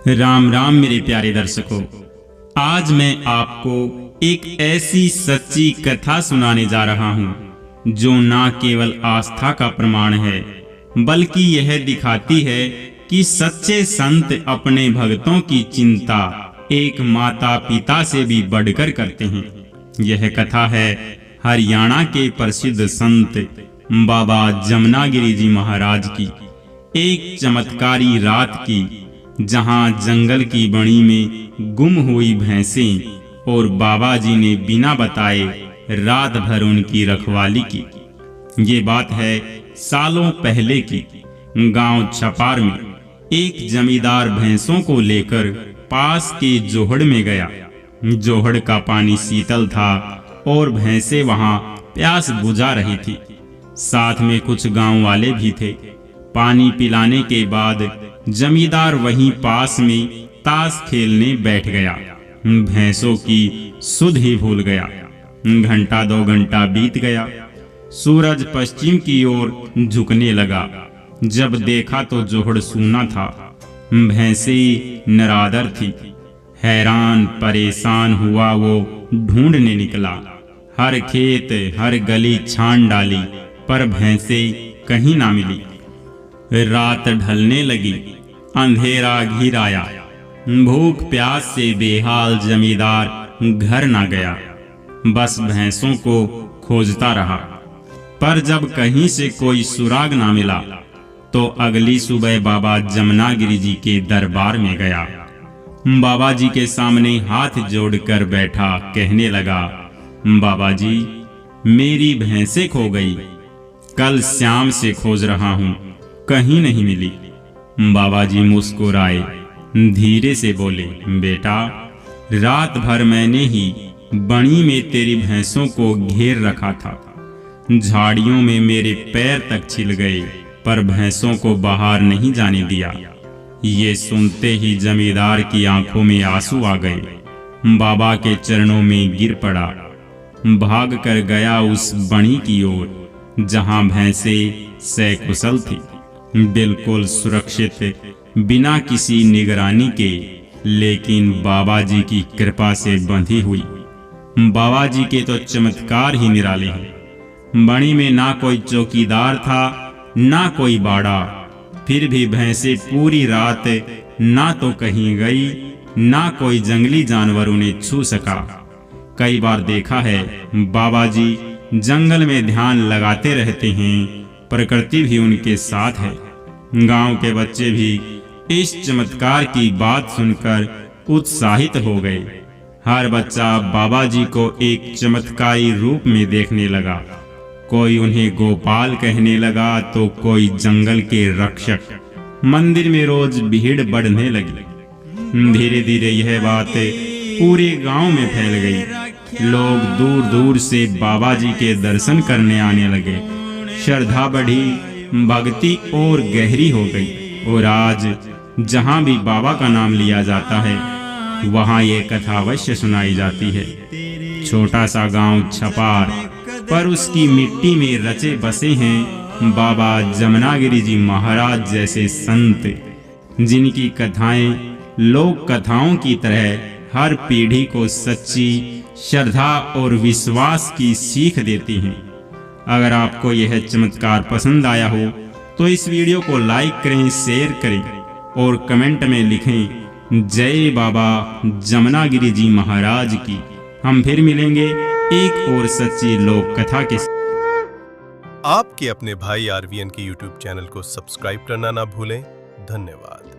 राम राम मेरे प्यारे दर्शकों, आज मैं आपको एक ऐसी सच्ची कथा सुनाने जा रहा हूँ जो न केवल आस्था का प्रमाण है बल्कि यह दिखाती है कि सच्चे संत अपने भक्तों की चिंता एक माता पिता से भी बढ़कर करते हैं। यह कथा है हरियाणा के प्रसिद्ध संत बाबा जमनागिरी जी महाराज की एक चमत्कारी रात की, जहां जंगल की बणी में गुम हुई भैंसें और बाबा जी ने बिना बताए रात भर उनकी रखवाली की। ये बात है सालों पहले की। गांव छपार में एक जमींदार भैंसों को लेकर पास के जोहड़ में गया। जोहड़ का पानी शीतल था और भैंसें वहां प्यास बुझा रही थी। साथ में कुछ गांव वाले भी थे। पानी पिलाने के बाद जमींदार वहीं पास में ताश खेलने बैठ गया। भैंसों की सुध ही भूल गया। घंटा 2 घंटा बीत गया। सूरज पश्चिम की ओर झुकने लगा। जब देखा तो जोहड़ सूना था। भैंसें निरादर थी। हैरान परेशान हुआ वो ढूंढने निकला। हर खेत हर गली छान डाली पर भैंसें कहीं ना मिली। रात ढलने लगी, अंधेरा घिर आया। भूख प्यास से बेहाल जमींदार घर ना गया, बस भैंसों को खोजता रहा। पर जब कहीं से कोई सुराग ना मिला तो अगली सुबह बाबा जमनागिरी जी के दरबार में गया। बाबा जी के सामने हाथ जोड़कर बैठा, कहने लगा, बाबा जी, मेरी भैंसें खो गई। कल शाम से खोज रहा हूँ, कहीं नहीं मिली। बाबा जी मुस्कुराए, धीरे से बोले, बेटा, रात भर मैंने ही बणी में तेरी भैंसों को घेर रखा था। झाड़ियों में मेरे पैर तक छिल गए पर भैंसों को बाहर नहीं जाने दिया। ये सुनते ही जमींदार की आंखों में आंसू आ गए। बाबा के चरणों में गिर पड़ा। भाग कर गया उस बणी की ओर जहां भैंसें सकुशल थी, बिल्कुल सुरक्षित, बिना किसी निगरानी के, लेकिन बाबा जी की कृपा से बंधी हुई। बाबा जी के तो चमत्कार ही निराले हैं। बणी में ना कोई चौकीदार था ना कोई बाड़ा, फिर भी भैंसें पूरी रात ना तो कहीं गई ना कोई जंगली जानवर उन्हें छू सका। कई बार देखा है बाबा जी जंगल में ध्यान लगाते रहते हैं, प्रकृति भी उनके साथ है। गांव के बच्चे भी इस चमत्कार की बात सुनकर उत्साहित हो गए। हर बच्चा बाबा जी को एक चमत्कारी रूप में देखने लगा। कोई उन्हें गोपाल कहने लगा तो कोई जंगल के रक्षक। मंदिर में रोज भीड़ बढ़ने लगी। धीरे धीरे यह बात पूरे गांव में फैल गई। लोग दूर दूर से बाबा जी के दर्शन करने आने लगे। श्रद्धा बढ़ी, भक्ति और गहरी हो गई। और आज जहाँ भी बाबा का नाम लिया जाता है वहाँ ये कथा अवश्य सुनाई जाती है। छोटा सा गांव छपार, पर उसकी मिट्टी में रचे बसे हैं बाबा जमनागिरी जी महाराज जैसे संत, जिनकी कथाएं लोक कथाओं की तरह हर पीढ़ी को सच्ची श्रद्धा और विश्वास की सीख देती हैं। अगर आपको यह चमत्कार पसंद आया हो तो इस वीडियो को लाइक करें, शेयर करें और कमेंट में लिखें, जय बाबा जमनागिरी जी महाराज की। हम फिर मिलेंगे एक और सच्ची लोक कथा के साथ। आपके अपने भाई आरवीएन के यूट्यूब चैनल को सब्सक्राइब करना ना भूलें। धन्यवाद।